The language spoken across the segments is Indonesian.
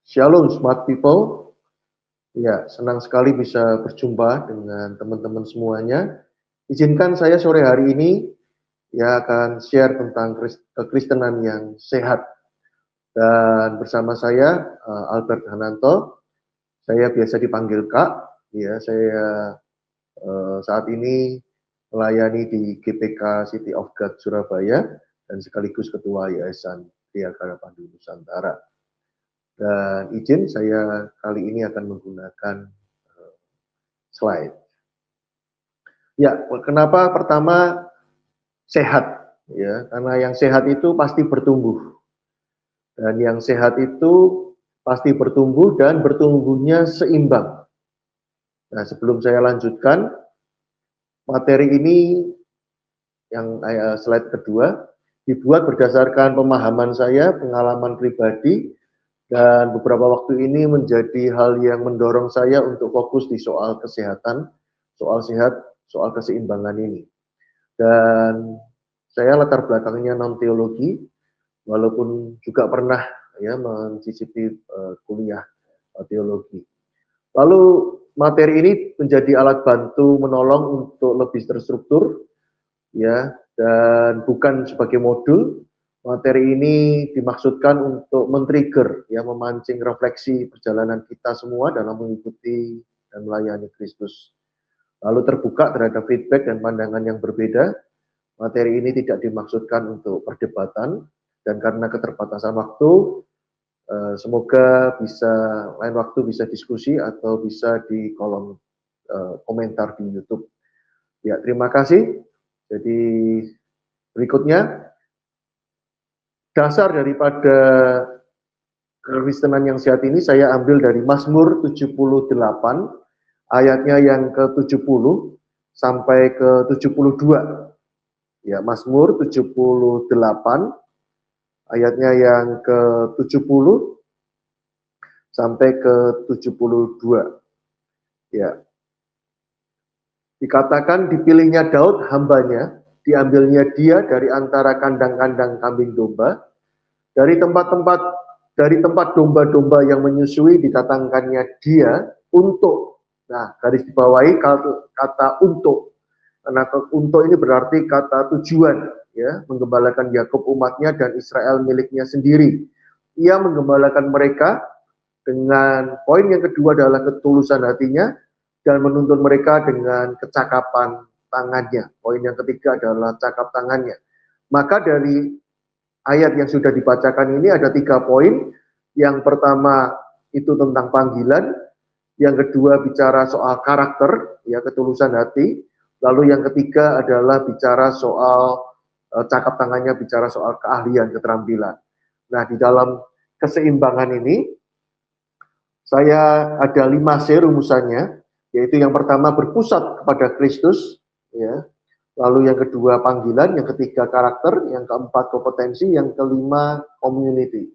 Shalom smart people. Ya, senang sekali bisa berjumpa dengan teman-teman semuanya. Izinkan saya sore hari ini akan share tentang kekristenan yang sehat. Dan bersama saya Albert Hananto. Saya biasa dipanggil Kak. Ya, saya saat ini melayani di GPK City of God Surabaya dan sekaligus Ketua Yayasan Triagara Pandu Nusantara. Dan izin saya kali ini akan menggunakan slide. Ya, kenapa pertama sehat? Ya, karena yang sehat itu pasti bertumbuh. Dan yang sehat itu pasti bertumbuh dan bertumbuhnya seimbang. Nah, sebelum saya lanjutkan, materi ini yang slide kedua dibuat berdasarkan pemahaman saya, pengalaman pribadi, dan beberapa waktu ini menjadi hal yang mendorong saya untuk fokus di soal kesehatan, soal sehat, soal keseimbangan ini. Dan saya latar belakangnya non teologi, walaupun juga pernah mencicipi kuliah teologi. Lalu materi ini menjadi alat bantu menolong untuk lebih terstruktur, dan bukan sebagai modul. Materi ini dimaksudkan untuk men-trigger, memancing refleksi perjalanan kita semua dalam mengikuti dan melayani Kristus. Lalu terbuka terhadap feedback dan pandangan yang berbeda. Materi ini tidak dimaksudkan untuk perdebatan, dan karena keterbatasan waktu, semoga lain waktu bisa diskusi atau bisa di kolom komentar di YouTube. Ya, terima kasih. Jadi berikutnya, dasar daripada kekristenan yang sehat ini saya ambil dari Mazmur 78, ayatnya yang ke-70 sampai ke-72. Ya, Mazmur 78, ayatnya yang ke-70 sampai ke-72. Ya. Dikatakan dipilihnya Daud hambanya, diambilnya dia dari antara kandang-kandang kambing domba, dari tempat domba-domba yang menyusui didatangkannya dia untuk. Nah, garis dibawahi kata untuk. Karena untuk ini berarti kata tujuan, menggembalakan Yakub umatnya dan Israel miliknya sendiri. Ia menggembalakan mereka dengan poin yang kedua adalah ketulusan hatinya, dan menuntun mereka dengan kecakapan tangannya. Poin yang ketiga adalah cakap tangannya. Maka dari ayat yang sudah dibacakan ini ada 3 poin. Yang pertama itu tentang panggilan, yang kedua bicara soal karakter, ketulusan hati, lalu yang ketiga adalah bicara soal cakap tangannya, bicara soal keahlian, keterampilan. Nah, di dalam keseimbangan ini saya ada 5C rumusannya, yaitu yang pertama berpusat kepada Kristus, lalu yang kedua panggilan, yang ketiga karakter, yang keempat kompetensi, yang kelima community.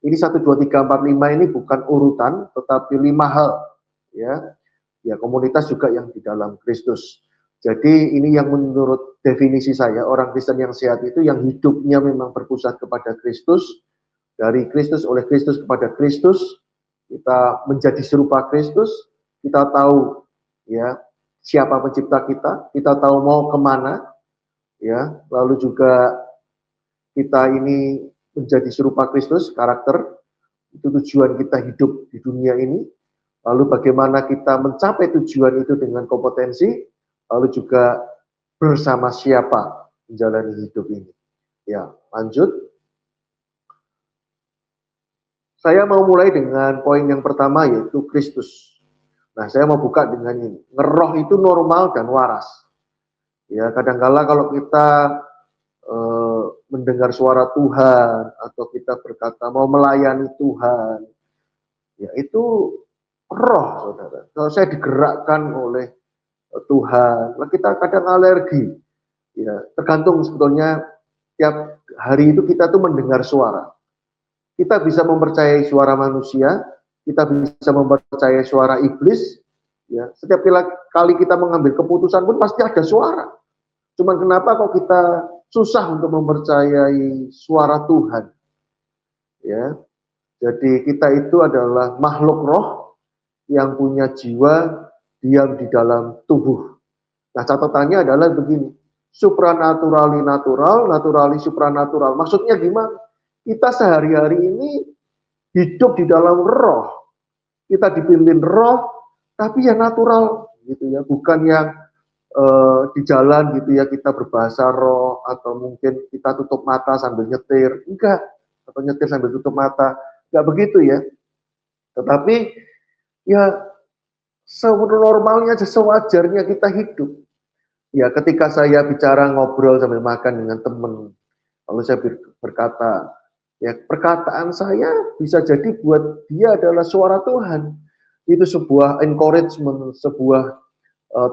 Ini 1, 2, 3, 4, 5 ini bukan urutan, tetapi 5 hal. Ya, komunitas juga yang di dalam Kristus. Jadi ini yang menurut definisi saya, orang Kristen yang sehat itu yang hidupnya memang berpusat kepada Kristus, dari Kristus, oleh Kristus, kepada Kristus. Kita menjadi serupa Kristus, kita tahu siapa pencipta kita tahu mau kemana, lalu juga kita ini menjadi serupa Kristus, karakter, itu tujuan kita hidup di dunia ini, lalu bagaimana kita mencapai tujuan itu dengan kompetensi, lalu juga bersama siapa menjalani hidup ini. Ya, lanjut. Saya mau mulai dengan poin yang pertama, yaitu Kristus. Nah, saya mau buka dengan ini. Ngeroh itu normal dan waras. Ya, kadangkala kalau kita mendengar suara Tuhan, atau kita berkata mau melayani Tuhan, ya itu roh, saudara. Kalau saya digerakkan oleh Tuhan, kita kadang alergi. Ya, tergantung sebetulnya tiap hari itu kita tuh mendengar suara. Kita bisa mempercayai suara manusia, kita bisa mempercayai suara iblis. Ya, setiap kali kita mengambil keputusan pun pasti ada suara. Cuman kenapa kok kita susah untuk mempercayai suara Tuhan? Ya, Jadi kita itu adalah makhluk roh yang punya jiwa diam di dalam tubuh. Nah, catatannya adalah begini, supranaturali natural, naturali supranatural. Maksudnya gimana? Kita sehari-hari ini hidup di dalam roh. Kita dipimpin roh, tapi ya natural gitu ya, bukan yang di jalan gitu ya kita berbahasa roh, atau mungkin kita tutup mata sambil nyetir, enggak, atau nyetir sambil tutup mata, enggak begitu ya. Tetapi ya senormalnya, sewajarnya kita hidup. Ya, ketika saya bicara ngobrol sambil makan dengan teman, lalu saya berkata, ya perkataan saya bisa jadi buat dia adalah suara Tuhan. Itu sebuah encouragement, sebuah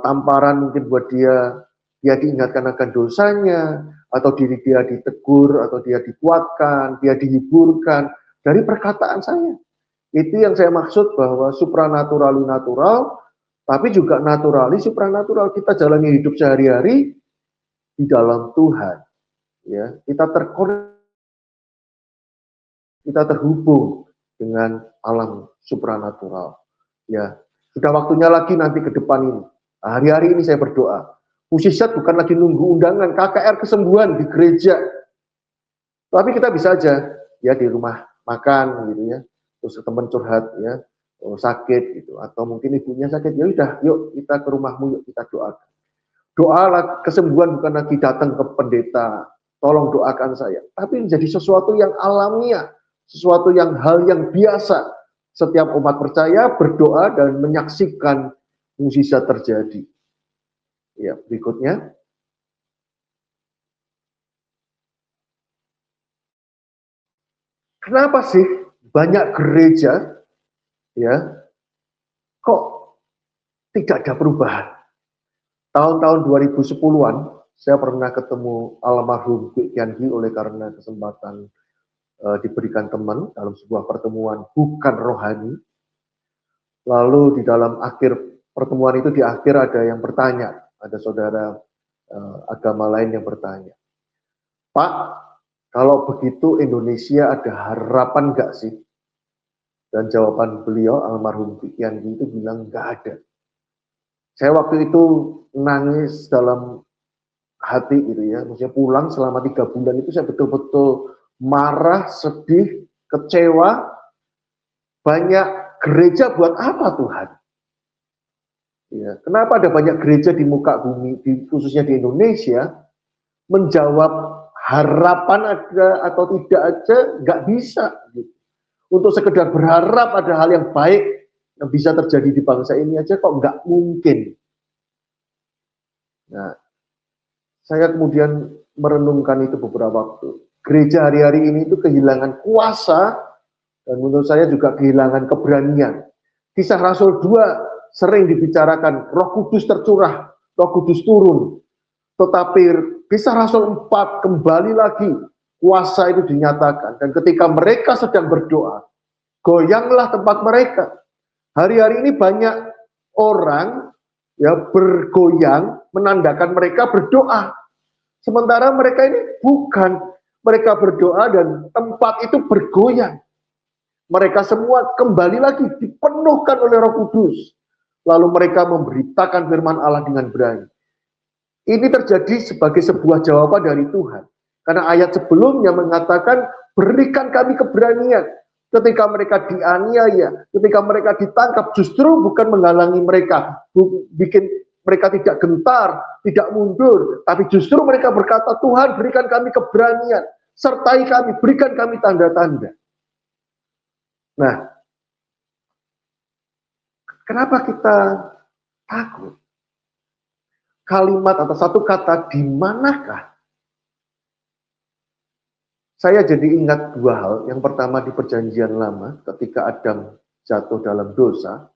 tamparan mungkin buat dia, dia diingatkan akan dosanya, atau diri dia ditegur, atau dia dikuatkan, dia dihiburkan dari perkataan saya. Itu yang saya maksud bahwa supranaturalu natural, tapi juga naturali supranatural. Kita jalani hidup sehari-hari di dalam Tuhan. Ya, kita terhubung dengan alam supranatural. Ya, sudah waktunya lagi nanti ke depan ini. Hari-hari ini saya berdoa. Musisat bukan lagi nunggu undangan KKR kesembuhan di gereja. Tapi kita bisa aja ya di rumah makan gitu ya. Terus teman curhat ya, sakit gitu, atau mungkin ibunya sakit, ya udah yuk kita ke rumahmu, yuk kita doakan. Doa kesembuhan bukan lagi datang ke pendeta, tolong doakan saya, tapi menjadi sesuatu yang alamiah, sesuatu yang hal yang biasa. Setiap umat percaya berdoa dan menyaksikan mukjizat terjadi. Ya, berikutnya. Kenapa sih banyak gereja ya kok tidak ada perubahan? Tahun-tahun 2010-an saya pernah ketemu almarhum Kwik Kiangi oleh karena kesempatan diberikan teman dalam sebuah pertemuan bukan rohani. Lalu di dalam akhir pertemuan itu, di akhir ada yang bertanya, ada saudara agama lain yang bertanya, Pak, kalau begitu Indonesia ada harapan nggak sih? Dan jawaban beliau almarhum Kwik Kiangi itu bilang nggak ada. Saya waktu itu nangis dalam hati gitu ya, maksudnya pulang selama 3 bulan itu saya betul-betul marah, sedih, kecewa. Banyak gereja buat apa Tuhan? Ya, kenapa ada banyak gereja di muka bumi, khususnya di Indonesia, menjawab harapan ada atau tidak aja nggak bisa. Gitu. Untuk sekedar berharap ada hal yang baik yang bisa terjadi di bangsa ini aja kok nggak mungkin. Nah, saya kemudian merenungkan itu beberapa waktu. Gereja hari-hari ini itu kehilangan kuasa dan menurut saya juga kehilangan keberanian. Kisah Rasul 2 sering dibicarakan Roh Kudus tercurah, Roh Kudus turun. Tetapi Kisah Rasul 4 kembali lagi kuasa itu dinyatakan, dan ketika mereka sedang berdoa, goyanglah tempat mereka. Hari-hari ini banyak orang ya bergoyang menandakan mereka berdoa. Sementara mereka ini bukan, mereka berdoa dan tempat itu bergoyang. Mereka semua kembali lagi dipenuhkan oleh Roh Kudus. Lalu mereka memberitakan firman Allah dengan berani. Ini terjadi sebagai sebuah jawaban dari Tuhan. Karena ayat sebelumnya mengatakan, berikan kami keberanian. Ketika mereka dianiaya, ketika mereka ditangkap, justru bukan menghalangi mereka, bikin mereka tidak gentar, tidak mundur, tapi justru mereka berkata, Tuhan berikan kami keberanian, sertai kami, berikan kami tanda-tanda. Nah, kenapa kita takut? Kalimat atau satu kata, di manakah? Saya jadi ingat 2 hal. Yang pertama di Perjanjian Lama, ketika Adam jatuh dalam dosa,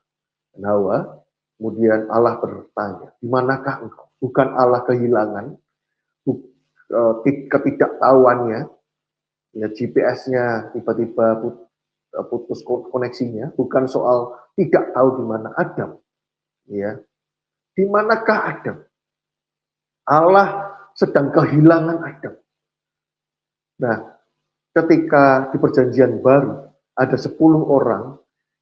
dan Hawa, kemudian Allah bertanya, di manakah engkau? Bukan Allah kehilangan, ketidaktahuannya, ya GPS-nya tiba-tiba putus koneksinya, bukan soal tidak tahu di mana Adam. Ya, di manakah Adam? Allah sedang kehilangan Adam. Nah, ketika di Perjanjian Baru, ada 10 orang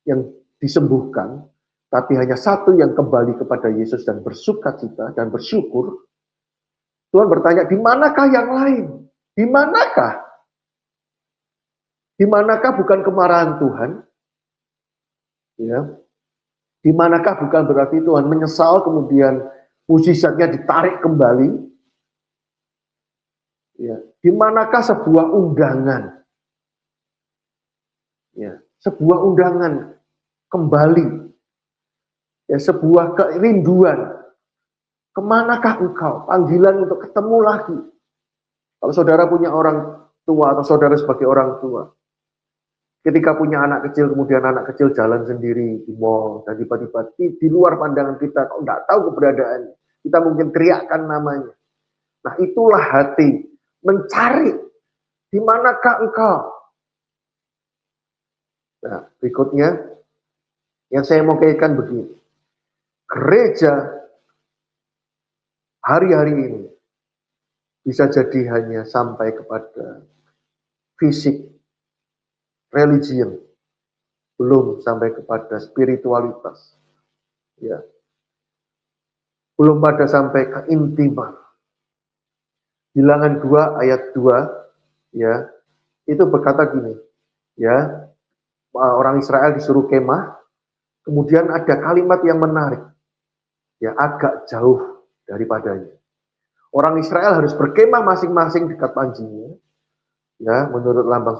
yang disembuhkan, tapi hanya satu yang kembali kepada Yesus dan bersukacita dan bersyukur, Tuhan bertanya, di manakah yang lain? Di manakah? Di manakah bukan kemarahan Tuhan? Ya. Di manakah bukan berarti Tuhan menyesal kemudian mujizatnya ditarik kembali? Ya. Di manakah sebuah undangan? Ya, sebuah undangan kembali. Ya, sebuah kerinduan. Kemanakah engkau? Panggilan untuk ketemu lagi. Kalau saudara punya orang tua atau saudara sebagai orang tua, ketika punya anak kecil, kemudian anak kecil jalan sendiri di mall, dan tiba-tiba di luar pandangan kita, kok nggak tahu keberadaannya. Kita mungkin teriakkan namanya. Nah, itulah hati mencari di manakah engkau. Nah, berikutnya yang saya mau kaitkan begini. Gereja hari-hari ini bisa jadi hanya sampai kepada fisik, religion, belum sampai kepada spiritualitas. Ya. Belum pada sampai keintiman. Bilangan 2 ayat 2 ya, itu berkata gini, ya, orang Israel disuruh kemah, kemudian ada kalimat yang menarik, ya, agak jauh daripadanya. Orang Israel harus berkemah masing-masing dekat pancinya, ya, menurut lambang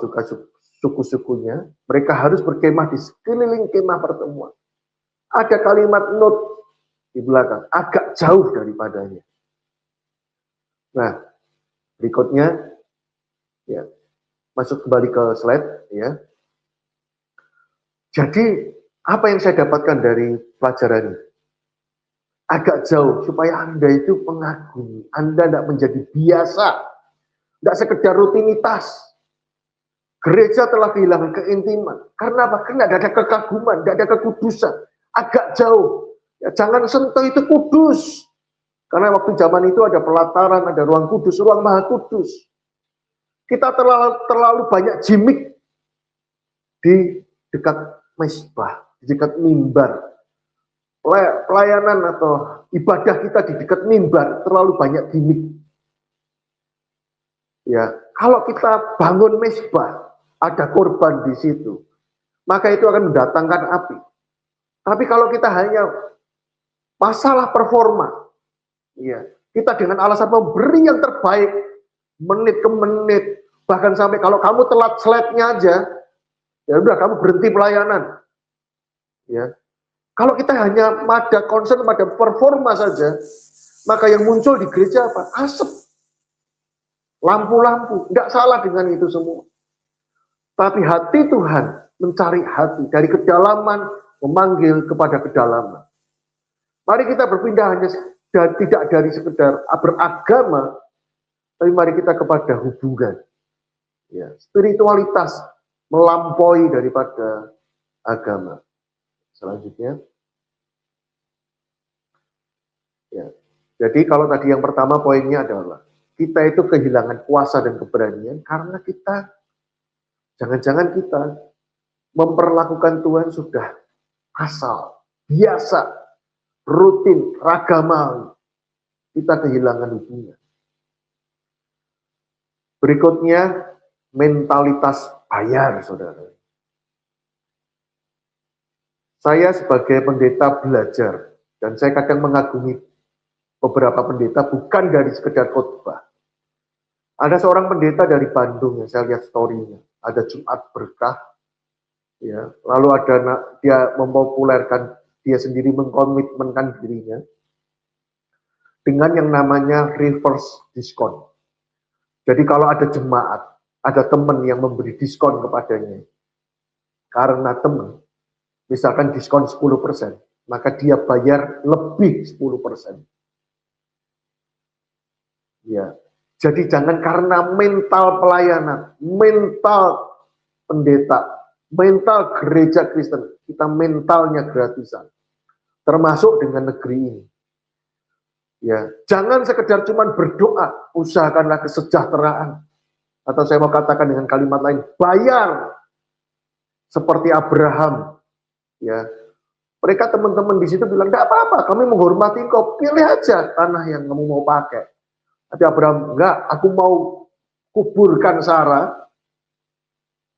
suku-sukunya, mereka harus berkemah di sekeliling kemah pertemuan. Ada kalimat note di belakang, agak jauh daripadanya. Nah, berikutnya, ya, masuk kembali ke slide, ya. Jadi, apa yang saya dapatkan dari pelajaran ini? Agak jauh, supaya Anda itu mengagumi, Anda tidak menjadi biasa, tidak sekedar rutinitas. Gereja telah kehilangan keintiman. Karena apa? Karena tidak ada kekaguman, tidak ada kekudusan. Agak jauh. Ya, jangan sentuh itu kudus. Karena waktu zaman itu ada pelataran, ada ruang kudus, ruang maha kudus. Kita terlalu banyak jimik di dekat mesbah, di dekat mimbar. Pelayanan atau ibadah kita di dekat mimbar terlalu banyak gimik. Ya, kalau kita bangun mesbah, ada korban di situ, maka itu akan mendatangkan api. Tapi kalau kita hanya masalah performa, ya, kita dengan alasan memberi yang terbaik, menit ke menit, bahkan sampai kalau kamu telat slide-nya aja, ya udah kamu berhenti pelayanan. Ya. Kalau kita hanya pada concern pada performa saja, maka yang muncul di gereja apa? Asap. Lampu-lampu. Tidak salah dengan itu semua. Tapi hati Tuhan mencari hati dari kedalaman, memanggil kepada kedalaman. Mari kita berpindah hanya tidak dari sekedar beragama, tapi mari kita kepada hubungan. Ya, spiritualitas melampaui daripada agama. Selanjutnya. Ya. Jadi kalau tadi yang pertama poinnya adalah kita itu kehilangan kuasa dan keberanian karena kita jangan-jangan kita memperlakukan Tuhan sudah asal, biasa, rutin, ragamawi. Kita kehilangan hubungan. Berikutnya mentalitas bayar, saudara. Saya sebagai pendeta belajar, dan saya kadang mengagumi beberapa pendeta bukan dari sekedar khotbah. Ada seorang pendeta dari Bandung yang saya lihat story-nya, ada Jumat Berkah, ya. Lalu ada dia mempopulerkan, dia sendiri mengkomitmenkan dirinya dengan yang namanya reverse diskon. Jadi kalau ada jemaat, ada teman yang memberi diskon kepadanya, karena teman, misalkan diskon 10%, maka dia bayar lebih 10%. Ya, jadi jangan karena mental pelayanan, mental pendeta, mental gereja Kristen, kita mentalnya gratisan. Termasuk dengan negeri ini. Ya, jangan sekedar cuman berdoa, usahakanlah kesejahteraan. Atau saya mau katakan dengan kalimat lain, bayar. seperti Abraham, ya. Mereka teman-teman di situ bilang, enggak apa-apa, kami menghormati kau, pilih aja tanah yang kamu mau pakai. Tapi Abraham, enggak, aku mau kuburkan Sarah,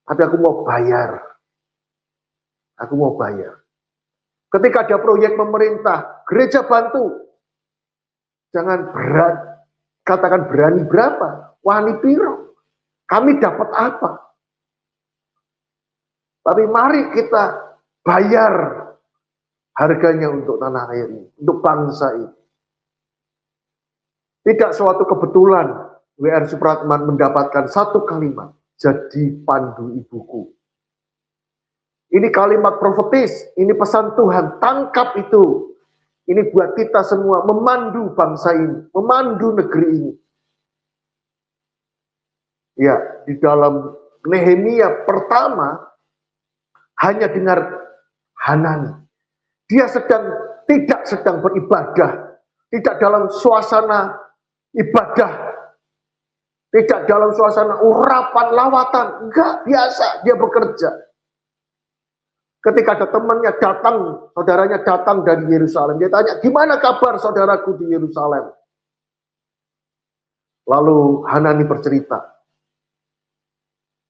tapi aku mau bayar. Aku mau bayar. Ketika ada proyek pemerintah, gereja bantu. Jangan berat, katakan berani berapa, wani piro, kami dapat apa. Tapi mari kita bayar harganya untuk tanah air ini, untuk bangsa ini. Tidak suatu kebetulan W.R. Supratman mendapatkan satu kalimat, jadi pandu ibuku. Ini kalimat profetis, ini pesan Tuhan, tangkap itu. Ini buat kita semua, memandu bangsa ini, memandu negeri ini. Ya, di dalam Nehemia pertama, hanya dengar Hanani. Dia tidak sedang beribadah, tidak dalam suasana ibadah, tidak dalam suasana urapan, lawatan, enggak, biasa, dia bekerja. Ketika ada temannya datang, saudaranya datang dari Yerusalem, dia tanya, gimana kabar saudaraku di Yerusalem? Lalu Hanani bercerita,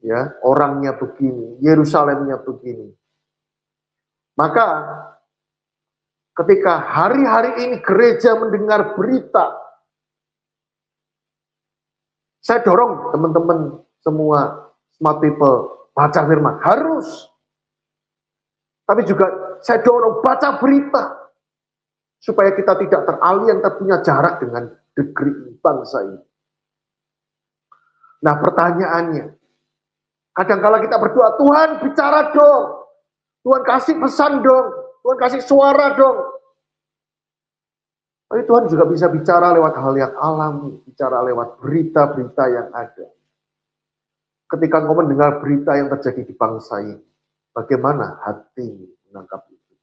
ya, orangnya begini, Yerusalemnya begini. Maka ketika hari-hari ini gereja mendengar berita, saya dorong teman-teman semua smart people baca firman, harus. Tapi juga saya dorong baca berita supaya kita tidak teralih, kita punya jarak dengan negeri bangsa ini. Nah, pertanyaannya, kadang-kala kita berdoa, Tuhan bicara dong, Tuhan kasih pesan dong, Tuhan kasih suara dong. Tapi Tuhan juga bisa bicara lewat hal yang alami, bicara lewat berita-berita yang ada. Ketika engkau mendengar berita yang terjadi di bangsa ini, bagaimana hati menangkap itu?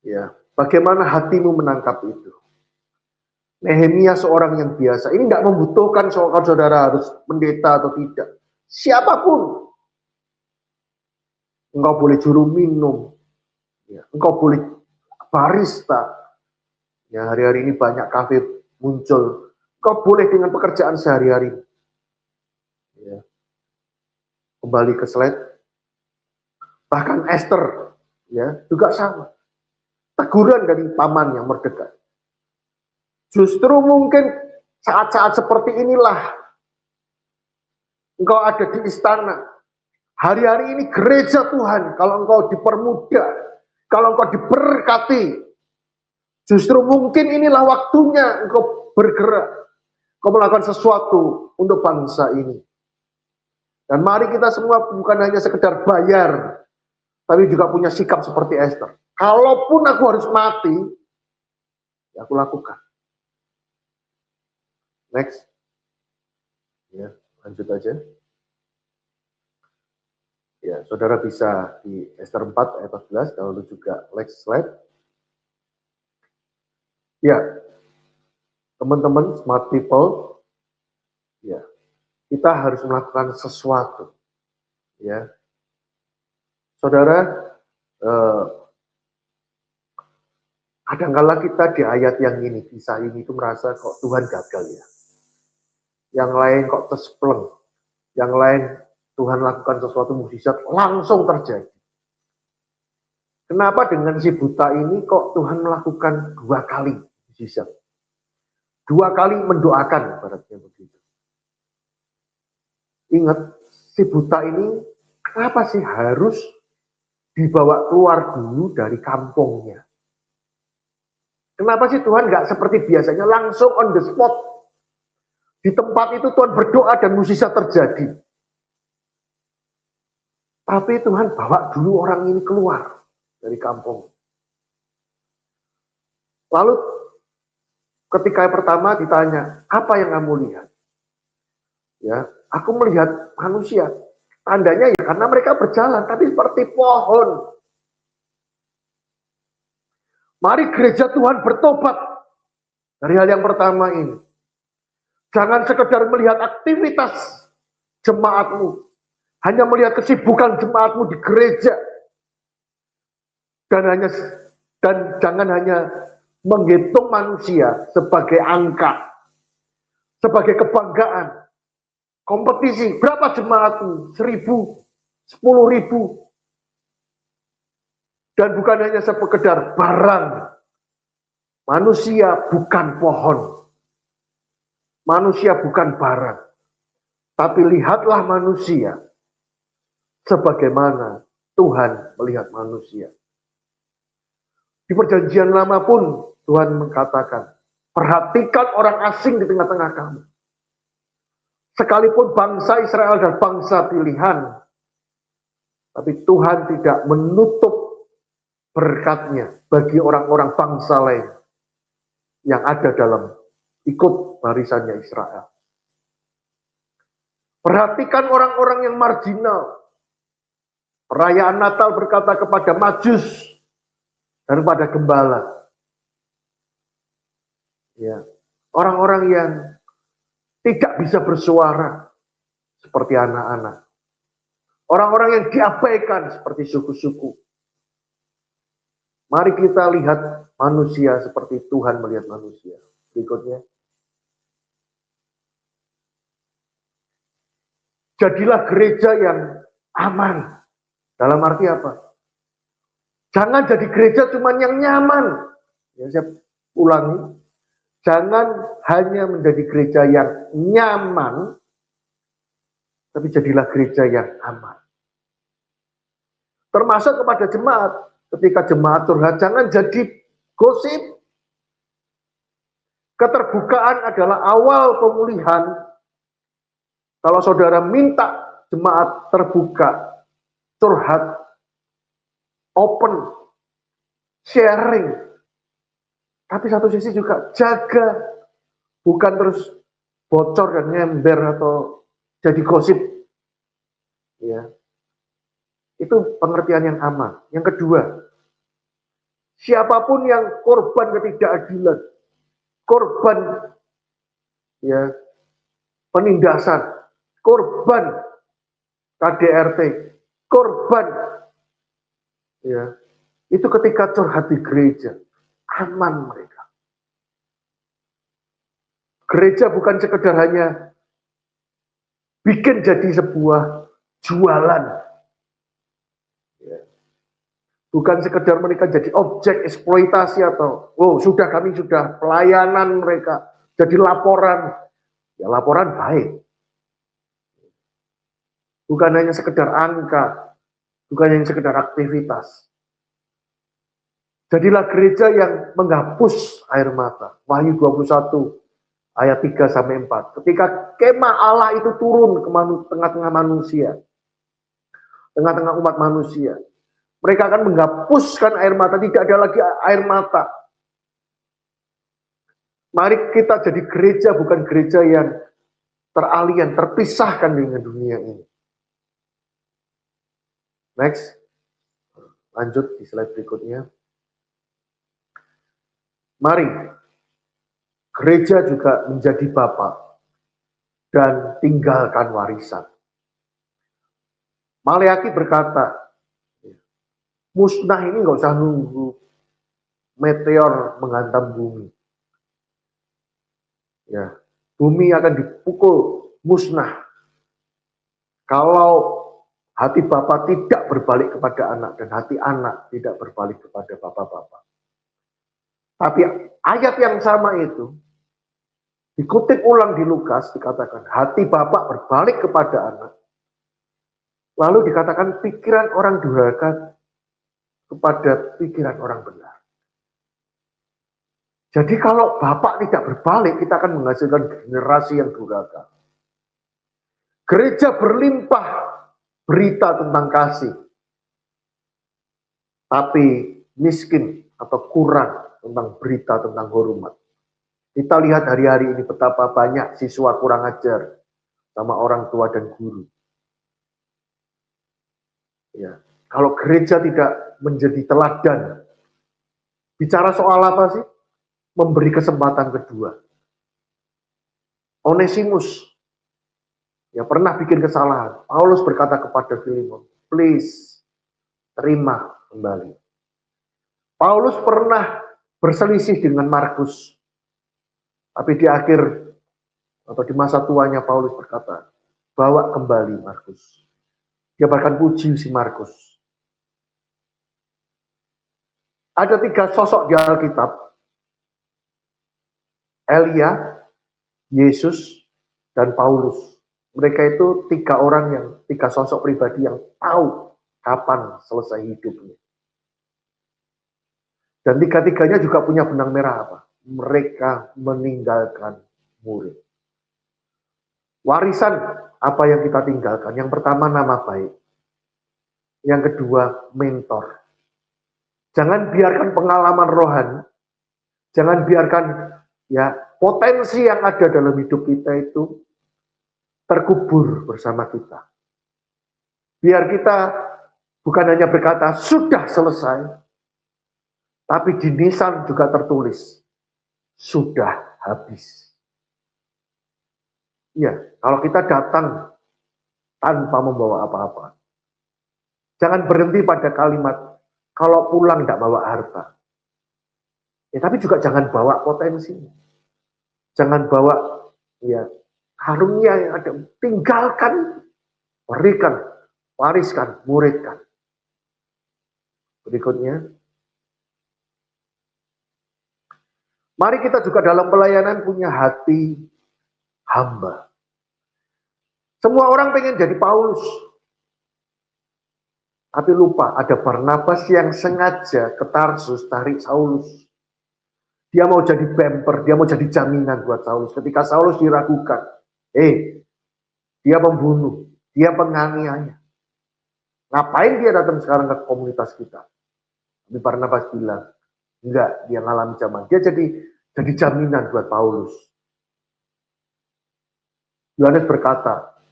Ya, bagaimana hatimu menangkap itu? Nehemia seorang yang biasa. Ini tidak membutuhkan soal saudara harus pendeta atau tidak. Siapapun. Engkau boleh juru minum. Ya, engkau boleh barista. Ya, hari-hari ini banyak kafe muncul. Engkau boleh dengan pekerjaan sehari-hari. Ya. Kembali ke slide. Bahkan Esther, ya, juga sama. Teguran dari pamannya Mordekai. Justru mungkin saat-saat seperti inilah engkau ada di istana. Hari-hari ini gereja Tuhan, kalau engkau dipermudah, kalau engkau diberkati, justru mungkin inilah waktunya engkau bergerak, engkau melakukan sesuatu untuk bangsa ini. Dan mari kita semua bukan hanya sekedar bayar, tapi juga punya sikap seperti Esther. Kalaupun aku harus mati, ya aku lakukan. Next. Ya, lanjut aja. Ya, saudara bisa di Esther 4 ayat 14, lalu juga next slide. Ya, teman-teman, smart people, ya, kita harus melakukan sesuatu. Ya, saudara, kadang-kala kita di ayat yang ini, kisah ini itu merasa kok Tuhan gagal ya. Yang lain kok tespleng, yang lain Tuhan lakukan sesuatu mukjizat langsung terjadi. Kenapa dengan si buta ini kok Tuhan melakukan 2 kali mukjizat? 2 kali mendoakan, ibaratnya begitu. Ingat, si buta ini kenapa sih harus dibawa keluar dulu dari kampungnya? Kenapa sih Tuhan nggak seperti biasanya langsung on the spot? Di tempat itu Tuhan berdoa dan mukjizat terjadi. Tapi Tuhan bawa dulu orang ini keluar dari kampung. Lalu ketika pertama ditanya, apa yang kamu lihat? Ya, aku melihat manusia. Tandanya ya karena mereka berjalan, tapi seperti pohon. Mari gereja Tuhan bertobat dari hal yang pertama ini. Jangan sekedar melihat aktivitas jemaatmu. hanya melihat kesibukan jemaatmu di gereja, dan jangan hanya menghitung manusia sebagai angka, sebagai kebanggaan, kompetisi. Berapa jemaatmu? 1.000, 10.000. Dan bukan hanya sekedar barang. Manusia bukan pohon. Manusia bukan barang. Tapi lihatlah manusia sebagaimana Tuhan melihat manusia. Di Perjanjian Lama pun Tuhan mengatakan, perhatikan orang asing di tengah-tengah kamu. Sekalipun bangsa Israel adalah bangsa pilihan, tapi Tuhan tidak menutup berkatnya bagi orang-orang bangsa lain yang ada dalam ikut barisannya Israel. Perhatikan orang-orang yang marginal. Perayaan Natal berkata kepada Majus dan pada gembala. Ya, orang-orang yang tidak bisa bersuara seperti anak-anak. Orang-orang yang diabaikan seperti suku-suku. Mari kita lihat manusia seperti Tuhan melihat manusia. Berikutnya. Jadilah gereja yang aman. Dalam arti apa? Jangan jadi gereja cuma yang nyaman. Ya, saya ulangi. Jangan hanya menjadi gereja yang nyaman, tapi jadilah gereja yang aman. Termasuk kepada jemaat. Ketika jemaat curhat, jangan jadi gosip. Keterbukaan adalah awal pemulihan. Kalau saudara minta jemaat terbuka, curhat, open, sharing. Tapi satu sisi juga jaga. Bukan terus bocor dan nyember atau jadi gosip. Ya. Itu pengertian yang aman. Yang kedua, siapapun yang korban ketidakadilan, korban ya penindasan, korban KDRT, korban ya itu ketika curhat di gereja, aman mereka. Gereja bukan sekedar hanya bikin jadi sebuah jualan. Bukan sekedar mereka jadi objek eksploitasi atau kami sudah pelayanan mereka jadi laporan. Ya laporan baik. Bukan hanya sekedar angka, bukan hanya sekedar aktivitas. Jadilah gereja yang menghapus air mata. Wahyu 21 ayat 3 sampai 4. Ketika kemah Allah itu turun ke tengah-tengah manusia, tengah-tengah umat manusia, mereka akan menghapuskan air mata, tidak ada lagi air mata. Mari kita jadi gereja, bukan gereja yang teralien, terpisahkan dengan dunia ini. Next, lanjut di slide berikutnya. Mari, gereja juga menjadi bapak dan tinggalkan warisan. Maleaki berkata, musnah ini nggak usah nunggu meteor menghantam bumi. Ya, bumi akan dipukul musnah kalau hati Bapa tidak berbalik kepada anak dan hati anak tidak berbalik kepada bapak-bapak. Tapi ayat yang sama itu dikutip ulang di Lukas, dikatakan hati Bapa berbalik kepada anak. Lalu dikatakan pikiran orang durhaka kepada pikiran orang benar. Jadi kalau Bapak tidak berbalik, kita akan menghasilkan generasi yang durhaka. Gereja berlimpah berita tentang kasih, tapi miskin atau kurang tentang berita tentang hormat. Kita lihat hari-hari ini betapa banyak siswa kurang ajar sama orang tua dan guru. Ya, kalau gereja tidak menjadi teladan, bicara soal apa sih? Memberi kesempatan kedua. Onesimus ya pernah bikin kesalahan. Paulus berkata kepada Filemon, please terima kembali. Paulus pernah berselisih dengan Markus, tapi di akhir atau di masa tuanya Paulus berkata, bawa kembali Markus. Dia bahkan puji si Markus. Ada 3 sosok di Alkitab, Elia, Yesus, dan Paulus. Mereka itu 3 sosok pribadi yang tahu kapan selesai hidupnya. Dan 3-tiganya juga punya benang merah apa? Mereka meninggalkan murid. Warisan apa yang kita tinggalkan? Yang pertama nama baik. Yang kedua mentor. Jangan biarkan pengalaman rohani, jangan biarkan ya potensi yang ada dalam hidup kita itu terkubur bersama kita. Biar kita bukan hanya berkata sudah selesai, tapi di nisan juga tertulis sudah habis. Ya, kalau kita datang tanpa membawa apa-apa, jangan berhenti pada kalimat kalau pulang tidak bawa harta. Ya, tapi juga jangan bawa potensi. Jangan bawa ya karunia yang ada. Tinggalkan, berikan, wariskan, muridkan. Berikutnya, mari kita juga dalam pelayanan punya hati hamba. Semua orang pengen jadi Paulus. Tapi lupa ada Barnabas yang sengaja ke Tarsus tarik Saulus. Dia mau jadi bumper, dia mau jadi jaminan buat Saulus. Ketika Saulus diragukan, dia pembunuh, dia penganiaya. Ngapain dia datang sekarang ke komunitas kita? Tapi Barnabas bilang, enggak, dia ngalami zaman. Dia jadi jaminan buat Paulus. Yohanes berkata,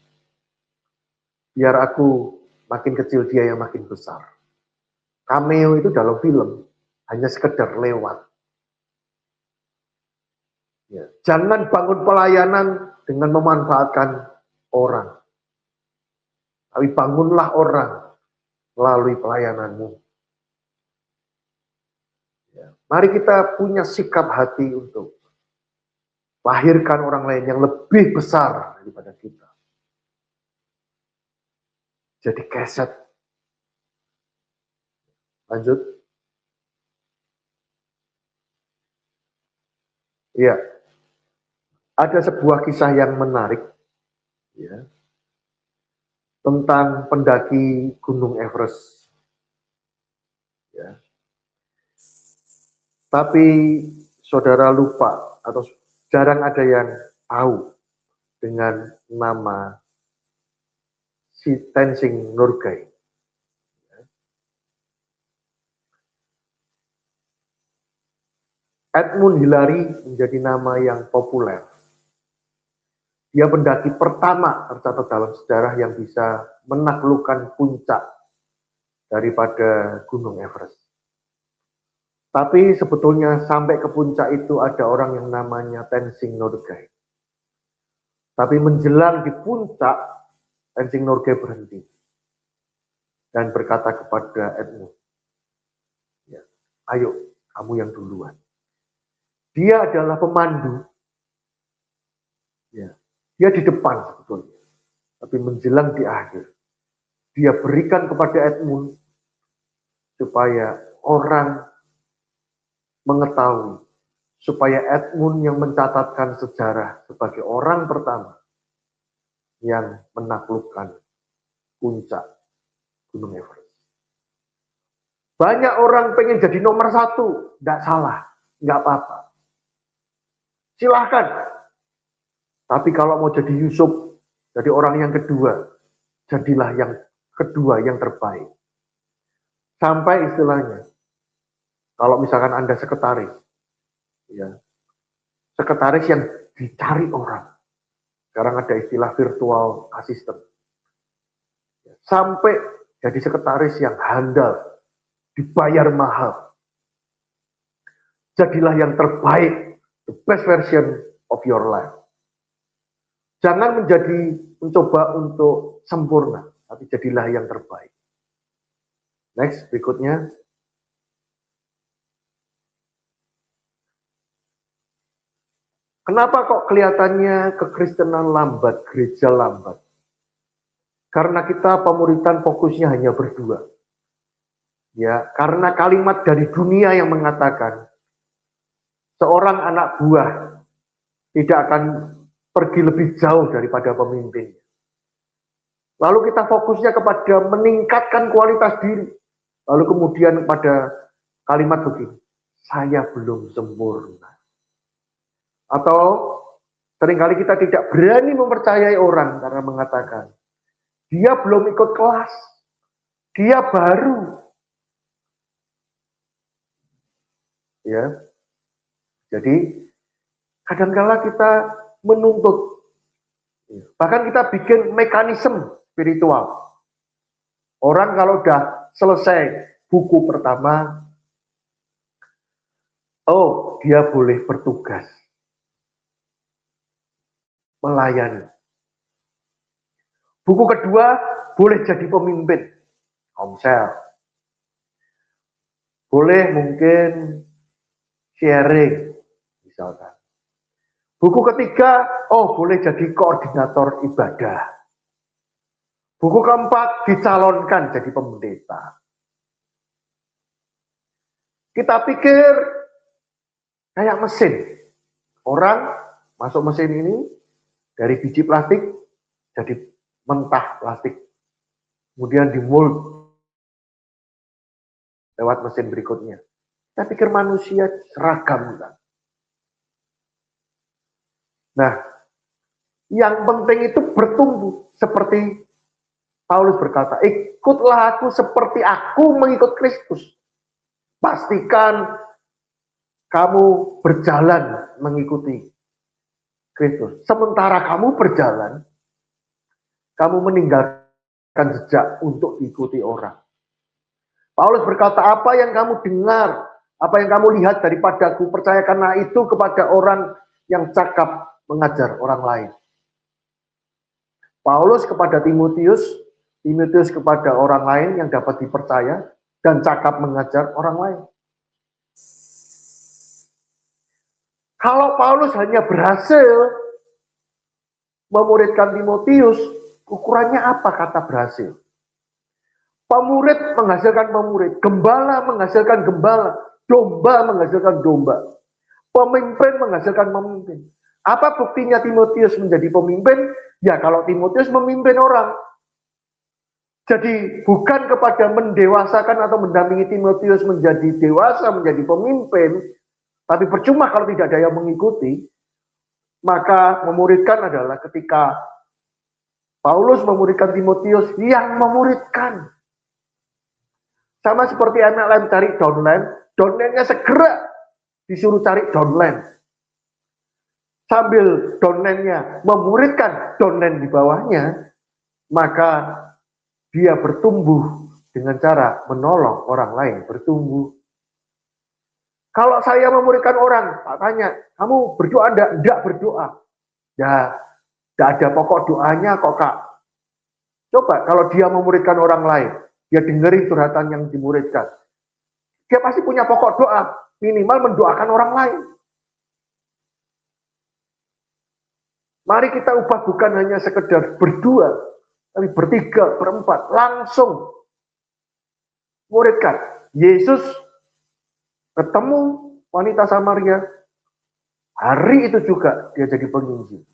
biar aku makin kecil, dia yang makin besar. Cameo itu dalam film hanya sekedar lewat. Ya. Jangan bangun pelayanan dengan memanfaatkan orang. Tapi bangunlah orang melalui pelayananmu. Ya. Mari kita punya sikap hati untuk lahirkan orang lain yang lebih besar daripada kita. Jadi keset. Lanjut. Iya. Ada sebuah kisah yang menarik. Ya. Tentang pendaki Gunung Everest. Ya. Tapi saudara lupa atau jarang ada yang tahu dengan nama si Tenzing Norgay. Edmund Hillary menjadi nama yang populer. Dia pendaki pertama tercatat dalam sejarah yang bisa menaklukkan puncak daripada Gunung Everest. Tapi sebetulnya sampai ke puncak itu ada orang yang namanya Tenzing Norgay. Tapi menjelang di puncak, Tenzing Norgay berhenti dan berkata kepada Edmund, ya, ayo kamu yang duluan. Dia adalah pemandu. Ya, dia di depan sebetulnya. Tapi menjelang di akhir, dia berikan kepada Edmund supaya orang mengetahui, supaya Edmund yang mencatatkan sejarah sebagai orang pertama yang menaklukkan puncak Gunung Everest. Banyak orang pengen jadi nomor 1, tidak salah, nggak apa-apa. Silahkan. Tapi kalau mau jadi Yusuf, jadi orang yang kedua, jadilah yang kedua, yang terbaik. Sampai istilahnya, kalau misalkan Anda sekretaris, ya, sekretaris yang dicari orang. Sekarang ada istilah virtual assistant. Sampai jadi sekretaris yang handal, dibayar mahal. Jadilah yang terbaik, the best version of your life. Jangan menjadi mencoba untuk sempurna, tapi jadilah yang terbaik. Next, berikutnya. Kenapa kok kelihatannya kekristenan lambat, gereja lambat? Karena kita pemuritan fokusnya hanya berdua. Ya, karena kalimat dari dunia yang mengatakan seorang anak buah tidak akan pergi lebih jauh daripada pemimpinnya. Lalu kita fokusnya kepada meningkatkan kualitas diri. Lalu kemudian pada kalimat begini, saya belum sempurna. Atau seringkali kita tidak berani mempercayai orang karena mengatakan, dia belum ikut kelas, dia baru. Ya, jadi kadang-kala kita menuntut, bahkan kita bikin mekanisme spiritual. Orang kalau udah selesai buku pertama, oh dia boleh bertugas, melayani. Buku kedua boleh jadi pemimpin, komsel. Boleh mungkin sharing, misalkan. Buku ketiga, oh boleh jadi koordinator ibadah. Buku keempat, dicalonkan jadi pendeta. Kita pikir kayak mesin. Orang masuk mesin ini, dari biji plastik, jadi mentah plastik. Kemudian dimold lewat mesin berikutnya. Kita pikir manusia seragam. Nah, yang penting itu bertumbuh. Seperti Paulus berkata, ikutlah aku seperti aku mengikut Kristus. Pastikan kamu berjalan mengikuti Kristus. Sementara kamu berjalan, kamu meninggalkan jejak untuk diikuti orang. Paulus berkata, apa yang kamu dengar, apa yang kamu lihat daripadaku, percayakanlah itu kepada orang yang cakap mengajar orang lain. Paulus kepada Timotius, Timotius kepada orang lain yang dapat dipercaya dan cakap mengajar orang lain. Kalau Paulus hanya berhasil memuridkan Timotius, ukurannya apa kata berhasil? Pemurid menghasilkan pemurid, gembala menghasilkan gembala, domba menghasilkan domba, pemimpin menghasilkan pemimpin. Apa buktinya Timotius menjadi pemimpin? Ya kalau Timotius memimpin orang. Jadi bukan kepada mendewasakan atau mendampingi Timotius menjadi dewasa, menjadi pemimpin, tapi percuma kalau tidak ada yang mengikuti. Maka memuridkan adalah ketika Paulus memuridkan Timotius, yang memuridkan. Sama seperti MLM cari downline, downline-nya segera disuruh cari downline. Sambil downline-nya memuridkan downline di bawahnya, maka dia bertumbuh dengan cara menolong orang lain bertumbuh. Kalau saya memuridkan orang, tak tanya, kamu berdoa enggak? Enggak berdoa. Ya, enggak ada pokok doanya kok kak. Coba kalau dia memuridkan orang lain, dia dengerin curhatan yang dimuridkan. Dia pasti punya pokok doa, minimal mendoakan orang lain. Mari kita ubah bukan hanya sekedar berdua, tapi bertiga, berempat, langsung muridkan. Yesus ketemu wanita Samaria, hari itu juga dia jadi penginjil.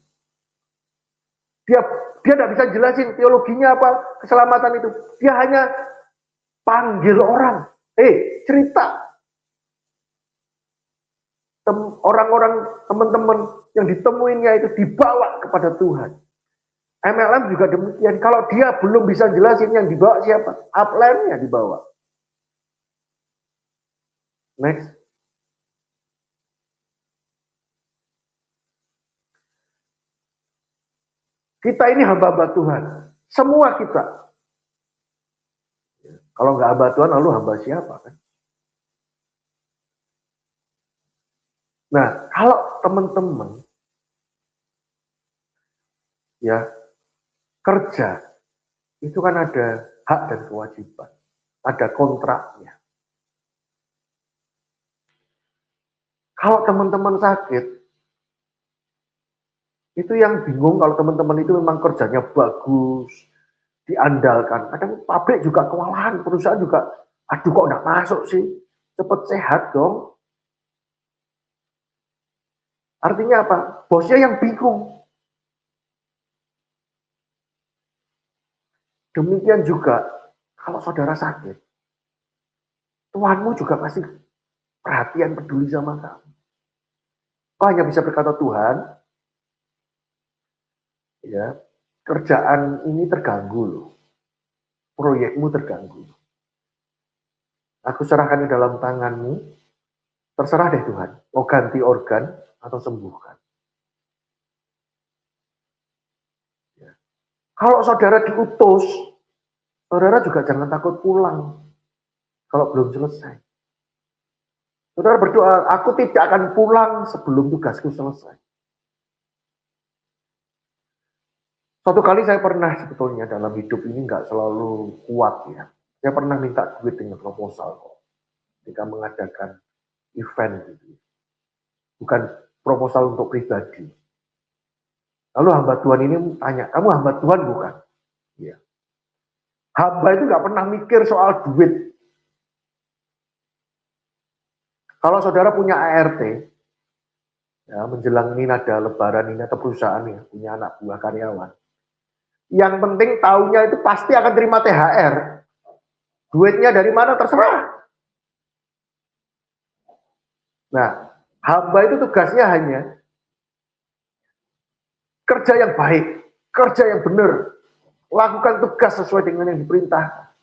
Dia tidak bisa jelasin teologinya apa, keselamatan itu. Dia hanya panggil orang, cerita. Orang-orang, teman-teman yang ditemuinya itu dibawa kepada Tuhan. MLM juga demikian. Kalau dia belum bisa jelasin yang dibawa siapa, upline-nya dibawa. Next. Kita ini hamba-hamba Tuhan. Semua kita. Kalau nggak hamba Tuhan, lalu hamba siapa kan? Nah, kalau teman-teman ya Kerja itu kan ada hak dan kewajiban, ada kontraknya. Kalau teman-teman sakit, itu yang bingung kalau teman-teman itu memang kerjanya bagus, diandalkan. Kadang pabrik juga kewalahan, perusahaan juga, aduh kok nggak masuk sih, cepet sehat dong. Artinya apa? Bosnya yang bingung. Demikian juga kalau saudara sakit, Tuhanmu juga pasti perhatian peduli sama kamu. Kau hanya bisa berkata Tuhan, ya kerjaan ini terganggu loh, proyekmu terganggu. Aku serahkan di dalam tanganmu, terserah deh Tuhan, mau ganti organ atau sembuhkan. Ya. Kalau saudara diutus, saudara juga jangan takut pulang kalau belum selesai. Saudara berdoa, aku tidak akan pulang sebelum tugasku selesai. Suatu kali saya pernah sebetulnya dalam hidup ini nggak selalu kuat ya. Saya pernah minta duit dengan proposal kok. Ketika mengadakan event gitu. Bukan proposal untuk pribadi. Lalu hamba Tuhan ini tanya, kamu hamba Tuhan bukan? Iya. Hamba itu nggak pernah mikir soal duit. Kalau saudara punya ART, ya, menjelang ini ada lebaran ini atau perusahaan ya, punya anak buah karyawan. Yang penting tahunya itu pasti akan terima THR. Duitnya dari mana terserah. Nah, hamba itu tugasnya hanya kerja yang baik, kerja yang benar, lakukan tugas sesuai dengan yang diperintah.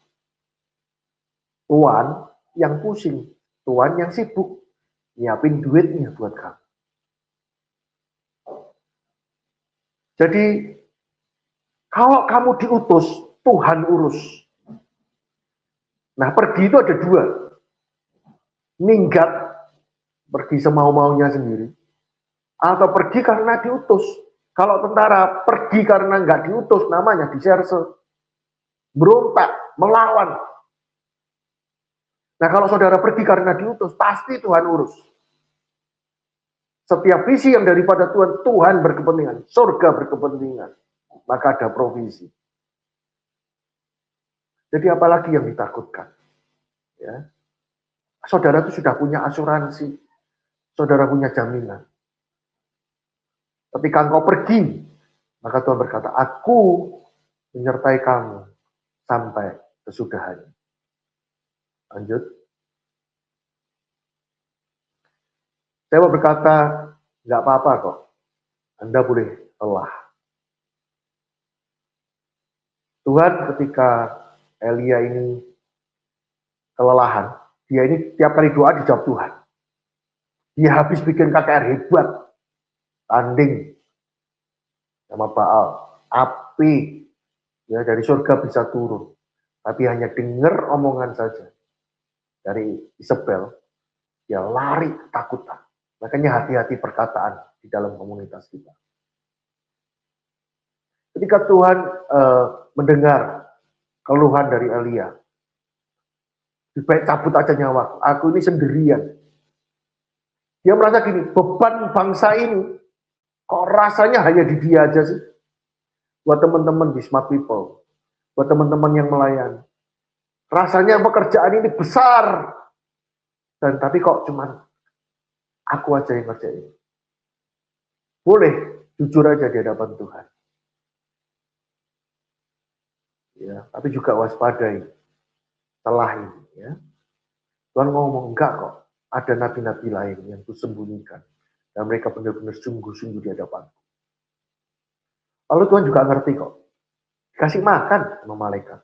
Tuan yang pusing, Tuan yang sibuk, nyiapin duitnya buat kamu. Jadi, kalau kamu diutus, Tuhan urus. Nah, pergi itu ada dua. Minggat, pergi semau-maunya sendiri. Atau pergi karena diutus. Kalau tentara pergi karena nggak diutus, namanya diserse. Berontak, melawan. Nah, kalau saudara pergi karena diutus, pasti Tuhan urus. Setiap visi yang daripada Tuhan, Tuhan berkepentingan. Surga berkepentingan. Maka ada provisi. Jadi apalagi yang ditakutkan? Ya. Saudara itu sudah punya asuransi. Saudara punya jaminan. Ketika engkau pergi, maka Tuhan berkata, aku menyertai kamu sampai kesudahannya. Lanjut. Saya mau berkata, nggak apa-apa kok. Anda boleh lelah. Tuhan ketika Elia ini kelelahan, dia ini tiap kali doa dijawab Tuhan. Dia habis bikin KKR hebat, tanding sama Baal, api ya dari surga bisa turun, tapi hanya dengar omongan saja dari Isabel, dia lari ketakutan. Makanya hati-hati perkataan di dalam komunitas kita. Ketika Tuhan mendengar keluhan dari Elia, lebih baik cabut aja nyawaku, aku ini sendirian. Dia merasa gini, beban bangsa ini kok rasanya hanya di dia aja sih. Buat teman-teman di Smart People, buat teman-teman yang melayani. Rasanya pekerjaan ini besar. Dan tapi kok cuman aku aja yang ngerjain. Boleh jujur aja di hadapan Tuhan. Ya, tapi juga waspadai setelah ini. Ya. Tuhan ngomong, enggak kok. Ada nabi-nabi lain yang kusembunyikan. Dan mereka benar-benar sungguh-sungguh di hadapanku. Lalu Tuhan juga ngerti kok. Kasih makan sama malaikat.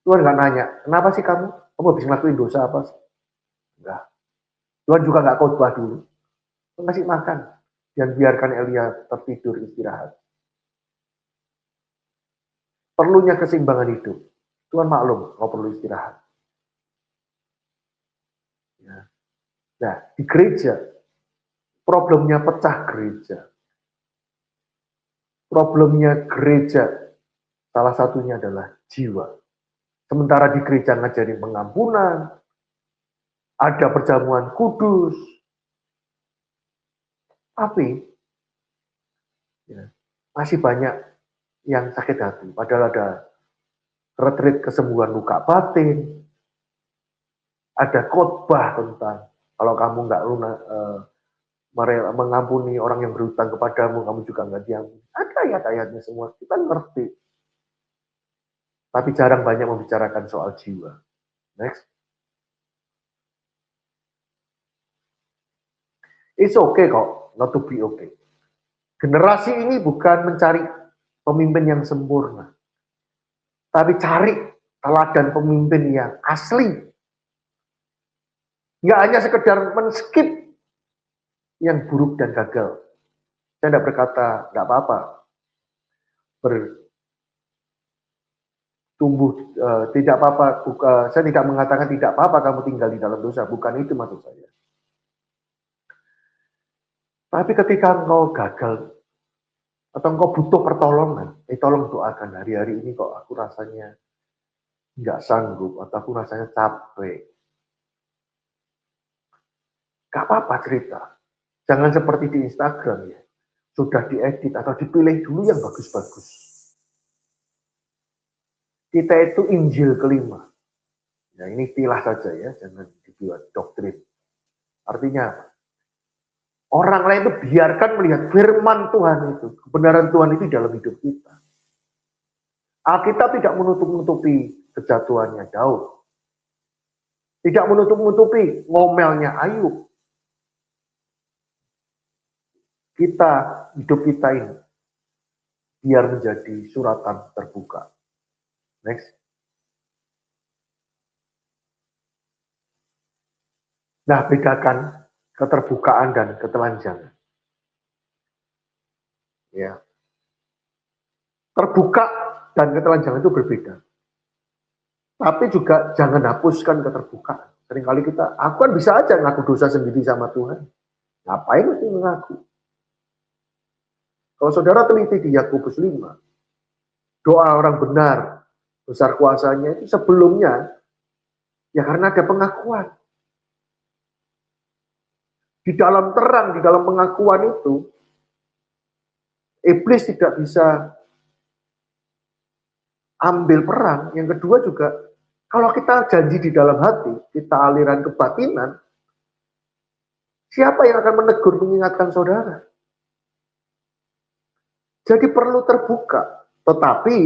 Tuhan nggak nanya, kenapa sih kamu? Kamu habis ngelakuin dosa apa sih? Enggak. Tuhan juga nggak khotbah dulu. Tuhan kasih makan. Dan biarkan Elia tertidur istirahat. Perlunya keseimbangan hidup. Tuhan maklum, kau perlu istirahat. Ya. Nah, di gereja, problemnya pecah gereja. Problemnya gereja Salah satunya adalah jiwa. Sementara di gereja ngajarin pengampunan, ada perjamuan kudus, tapi ya, masih banyak yang sakit hati. Padahal ada retreat kesembuhan luka batin, ada khotbah tentang kalau kamu nggak mengampuni orang yang berhutang kepadamu, kamu juga nggak diampuni. Ada ayat-ayatnya semua, kita ngerti. Tapi jarang banyak membicarakan soal jiwa. Next. It's okay kok, not to be okay. Generasi ini bukan mencari pemimpin yang sempurna, tapi cari teladan pemimpin yang asli. Nggak hanya sekedar men-skip yang buruk dan gagal. Saya tidak berkata nggak apa-apa bertumbuh, tidak apa-apa. Saya tidak mengatakan tidak apa-apa kamu tinggal di dalam dosa, bukan itu maksud saya. Tapi ketika engkau gagal atau engkau butuh pertolongan, tolong doakan hari-hari ini kok aku rasanya nggak sanggup atau aku rasanya capek. Gak apa-apa cerita. Jangan seperti di Instagram ya. Sudah diedit atau dipilih dulu yang bagus-bagus. Kita itu Injil kelima. Ya ini istilah saja ya, jangan dibuat doktrin. Artinya apa? Orang lain itu biarkan melihat firman Tuhan itu, kebenaran Tuhan itu dalam hidup kita. Alkitab tidak menutup-nutupi kejatuhannya Daud. Tidak menutup-nutupi ngomelnya Ayub. Kita, hidup kita ini, biar menjadi suratan terbuka. Next. Nah, bedakan keterbukaan dan ketelanjangan. Ya. Terbuka dan ketelanjangan itu berbeda. Tapi juga jangan hapuskan keterbukaan. Seringkali aku kan bisa aja ngaku dosa sendiri sama Tuhan. Ngapain mesti mengaku? Kalau saudara teliti di Yakobus 5, doa orang benar, besar kuasanya itu sebelumnya, ya karena ada pengakuan. Di dalam terang, di dalam pengakuan itu, iblis tidak bisa ambil perang. Yang kedua juga, kalau kita janji di dalam hati, kita aliran kebatinan, siapa yang akan menegur, mengingatkan saudara? Jadi perlu terbuka, tetapi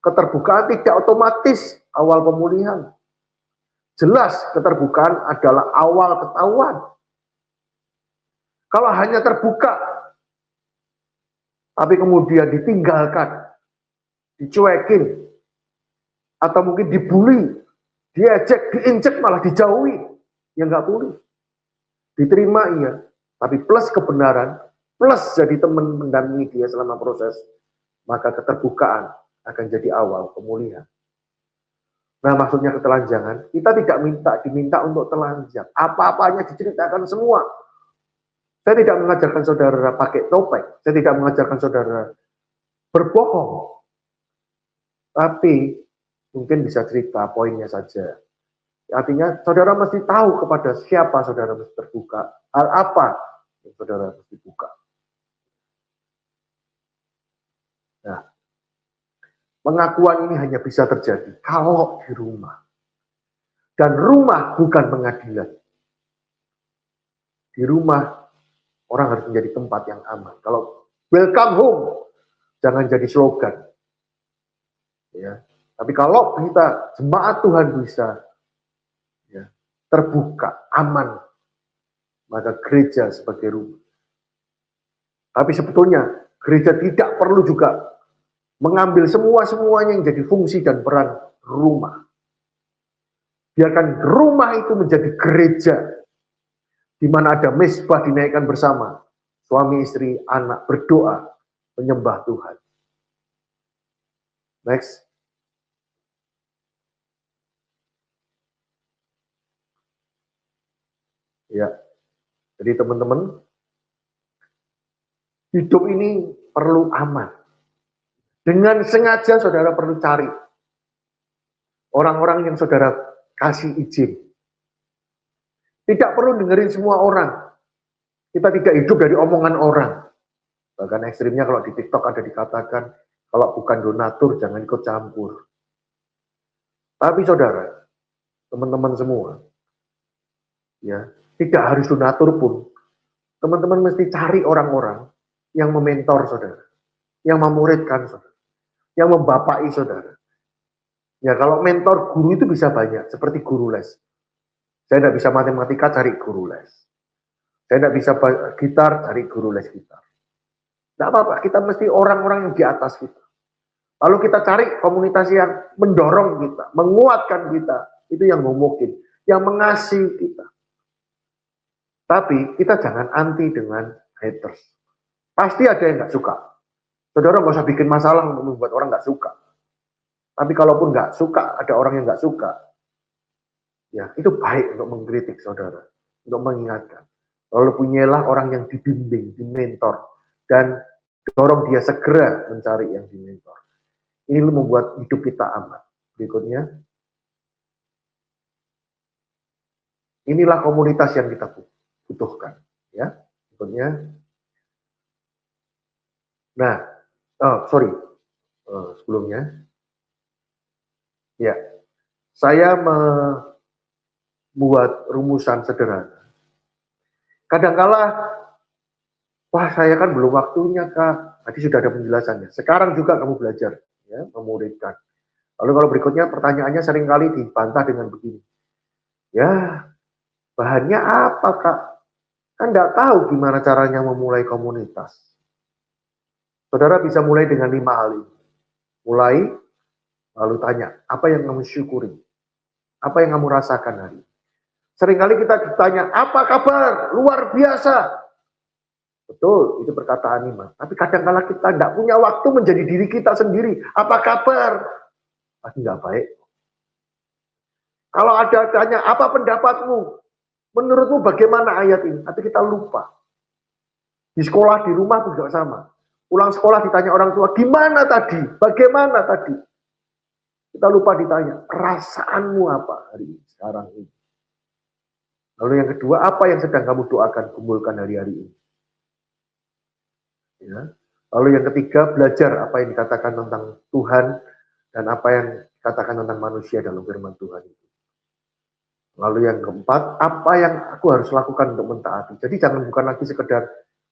keterbukaan tidak otomatis awal pemulihan. Jelas keterbukaan adalah awal ketahuan. Kalau hanya terbuka, tapi kemudian ditinggalkan, dicuekin, atau mungkin dibully, diejek, diinjek, malah dijauhi, ya nggak boleh. Diterima iya, tapi plus kebenaran, plus jadi teman mendampingi dia selama proses, maka keterbukaan akan jadi awal pemulihan. Nah, maksudnya ketelanjangan, kita tidak diminta untuk telanjang. Apa-apanya diceritakan semua. Saya tidak mengajarkan saudara pakai topeng, saya tidak mengajarkan saudara berbohong. Tapi mungkin bisa cerita poinnya saja. Artinya saudara mesti tahu kepada siapa saudara mesti terbuka, hal apa yang saudara mesti buka. Nah, pengakuan ini hanya bisa terjadi kalau di rumah. Dan rumah bukan pengadilan. Di rumah orang harus menjadi tempat yang aman. Kalau welcome home, jangan jadi slogan. Ya. Tapi kalau kita jemaat Tuhan bisa ya, terbuka, aman, maka gereja sebagai rumah. Tapi sebetulnya gereja tidak perlu juga mengambil semuanya yang jadi fungsi dan peran rumah. Biarkan rumah itu menjadi gereja di mana ada mezbah dinaikkan bersama, suami, istri, anak berdoa, menyembah Tuhan. Next. Ya, jadi teman-teman, hidup ini perlu aman. Dengan sengaja saudara perlu cari orang-orang yang saudara kasih izin. Tidak perlu dengerin semua orang. Kita tidak hidup dari omongan orang. Bahkan ekstrimnya kalau di TikTok ada dikatakan, kalau bukan donatur jangan ikut campur. Tapi saudara, teman-teman semua, ya tidak harus donatur pun. Teman-teman mesti cari orang-orang yang mementor saudara, yang memuridkan saudara, yang membapai saudara. Ya kalau mentor guru itu bisa banyak, seperti guru les. Saya tidak bisa matematika, cari guru les. Saya tidak bisa gitar, cari guru les gitar. Tidak apa-apa, kita mesti orang-orang yang di atas kita. Lalu kita cari komunitas yang mendorong kita, menguatkan kita. Itu yang mungkin, yang mengasihi kita. Tapi kita jangan anti dengan haters. Pasti ada yang nggak suka. Saudara nggak usah bikin masalah untuk membuat orang nggak suka. Tapi kalaupun nggak suka, ada orang yang nggak suka, ya itu baik untuk mengkritik saudara, untuk mengingatkan. Lalu punyalah orang yang dibimbing, dimentor, dan dorong dia segera mencari yang dimentor. Ini membuat hidup kita aman. Berikutnya, inilah komunitas yang kita butuhkan. Ya, berikutnya. Nah, sebelumnya, ya, saya membuat rumusan sederhana. Kadangkala, wah saya kan belum waktunya Kak. Tadi sudah ada penjelasannya. Sekarang juga kamu belajar, ya, memuridkan. Lalu kalau berikutnya pertanyaannya seringkali dibantah dengan begini. Ya, bahannya apa Kak? Kan nggak tahu gimana caranya memulai komunitas. Saudara bisa mulai dengan 5 hal ini. Mulai, lalu tanya, apa yang kamu syukuri? Apa yang kamu rasakan hari ini? Seringkali kita ditanya, apa kabar? Luar biasa. Betul, itu perkataan iman. Tapi kadang-kala kita tidak punya waktu menjadi diri kita sendiri. Apa kabar? Pasti nggak baik. Kalau ada tanya, apa pendapatmu? Menurutmu bagaimana ayat ini? Tapi kita lupa. Di sekolah, di rumah juga sama. Pulang sekolah ditanya orang tua, gimana tadi? Bagaimana tadi? Kita lupa ditanya, perasaanmu apa hari ini, sekarang ini? Lalu yang kedua, apa yang sedang kamu doakan, kumpulkan hari-hari ini? Ya. Lalu yang ketiga, belajar apa yang dikatakan tentang Tuhan dan apa yang dikatakan tentang manusia dalam firman Tuhan itu. Lalu yang keempat, apa yang aku harus lakukan untuk mentaati. Jadi jangan bukan lagi sekedar,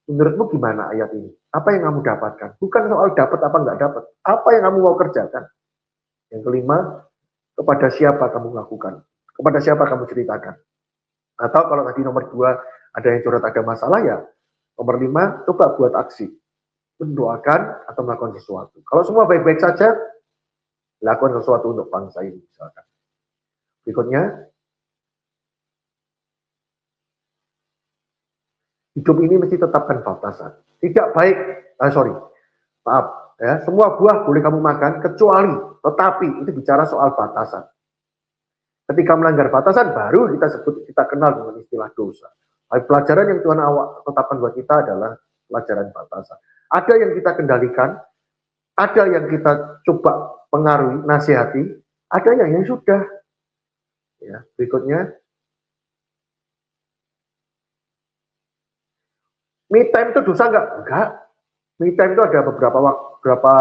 menurutmu gimana ayat ini? Apa yang kamu dapatkan? Bukan soal dapat apa enggak dapat. Apa yang kamu mau kerjakan? Yang kelima, kepada siapa kamu lakukan? Kepada siapa kamu ceritakan? Atau kalau tadi nomor 2 ada yang curhat ada masalah ya, nomor 5 coba buat aksi, mendoakan atau melakukan sesuatu. Kalau semua baik-baik saja, lakukan sesuatu untuk bangsa ini misalkan. Berikutnya, hidup ini mesti tetapkan batasan. Tidak baik, semua buah boleh kamu makan kecuali, tetapi itu bicara soal batasan. Ketika melanggar batasan, baru kita kenal dengan istilah dosa. Pelajaran yang Tuhan tetapkan buat kita adalah pelajaran batasan. Ada yang kita kendalikan, ada yang kita coba pengaruhi, nasihati, ada yang sudah. Ya, berikutnya, me time itu dosa enggak? Enggak. Me time itu ada beberapa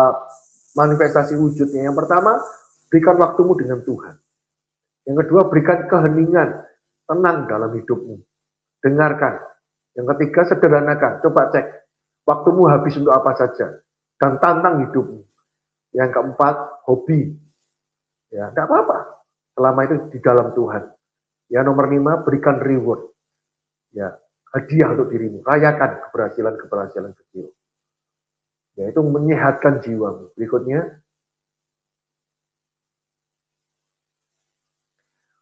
manifestasi wujudnya. Yang pertama, berikan waktumu dengan Tuhan. Yang kedua, berikan keheningan, tenang dalam hidupmu. Dengarkan. Yang ketiga, sederhanakan. Coba cek, waktumu habis untuk apa saja. Dan tantang hidupmu. Yang keempat, hobi. Ya, tidak apa-apa. Selama itu di dalam Tuhan. Ya, nomor 5, berikan reward. Ya, hadiah untuk dirimu. Rayakan keberhasilan-keberhasilan kecil. Ya, itu menyehatkan jiwamu. Berikutnya,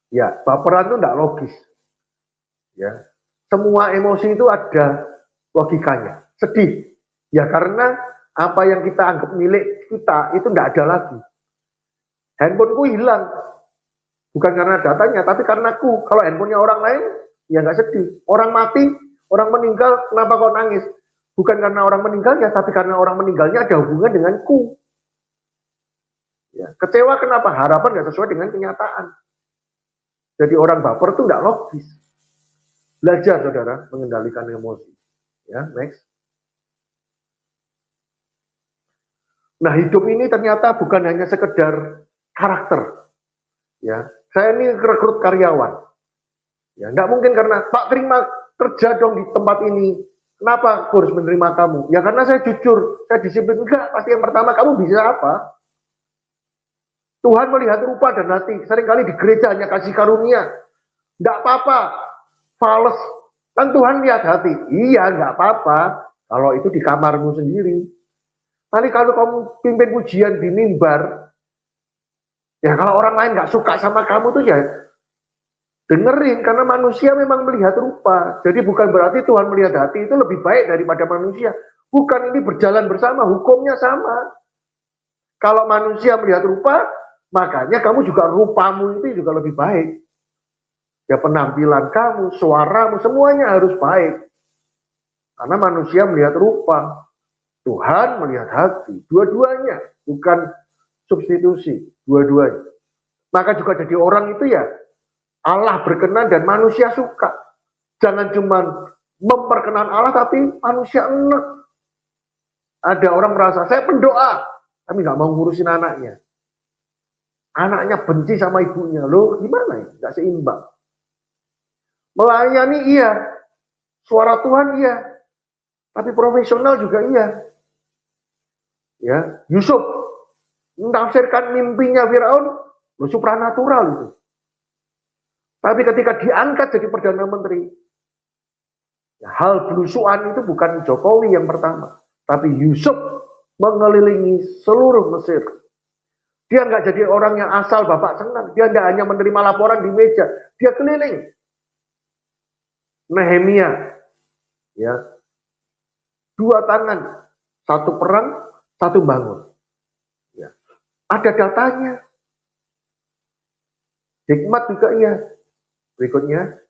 ya, baperan itu tidak logis. Ya, semua emosi itu ada logikanya. Sedih, ya karena apa yang kita anggap milik kita itu tidak ada lagi. Handphoneku hilang, bukan karena datanya, tapi karena aku. Kalau handphonenya orang lain, ya nggak sedih. Orang mati, orang meninggal, kenapa kau nangis? Bukan karena orang meninggalnya, tapi karena orang meninggalnya ada hubungan denganku. Ya, kecewa kenapa? Harapan nggak sesuai dengan kenyataan. Jadi orang baper itu nggak logis. Belajar saudara mengendalikan emosi. Ya, next. Nah, hidup ini ternyata bukan hanya sekedar karakter. Ya, saya ini rekrut karyawan. Ya, nggak mungkin karena Pak terima kerja dong di tempat ini. Kenapa aku harus menerima kamu? Ya karena saya jujur, saya disiplin. Enggak, pasti yang pertama kamu bisa apa? Tuhan melihat rupa dan hati. Seringkali di gereja hanya kasih karunia. Nggak apa-apa, fales. Kan Tuhan lihat hati. Iya, nggak apa-apa. Kalau itu di kamarmu sendiri. Nanti kalau kamu pimpin pujian di mimbar, ya kalau orang lain nggak suka sama kamu tuh ya dengerin, karena manusia memang melihat rupa. Jadi bukan berarti Tuhan melihat hati itu lebih baik daripada manusia. Bukan, ini berjalan bersama, hukumnya sama. Kalau manusia melihat rupa, makanya kamu juga rupamu itu juga lebih baik. Ya penampilan kamu, suaramu, semuanya harus baik. Karena manusia melihat rupa. Tuhan melihat hati, dua-duanya, bukan substitusi, dua-duanya. Maka juga jadi orang itu ya, Allah berkenan dan manusia suka. Jangan cuma memperkenan Allah, tapi manusia enak. Ada orang merasa, saya pendoa, tapi nggak mau ngurusin anaknya. Anaknya benci sama ibunya, loh gimana ya? Nggak seimbang. Melayani iya, suara Tuhan iya, tapi profesional juga iya. Ya, Yusuf menafsirkan mimpinya Firaun, supranatural itu. Tapi ketika diangkat jadi Perdana Menteri, ya, hal belusuan itu bukan Jokowi yang pertama, tapi Yusuf mengelilingi seluruh Mesir. Dia nggak jadi orang yang asal Bapak senang, dia nggak hanya menerima laporan di meja, dia keliling. Nehemia, ya, 2 tangan, 1 perang, 1 bangun. Ya. Ada datanya. Hikmat juga iya. Berikutnya.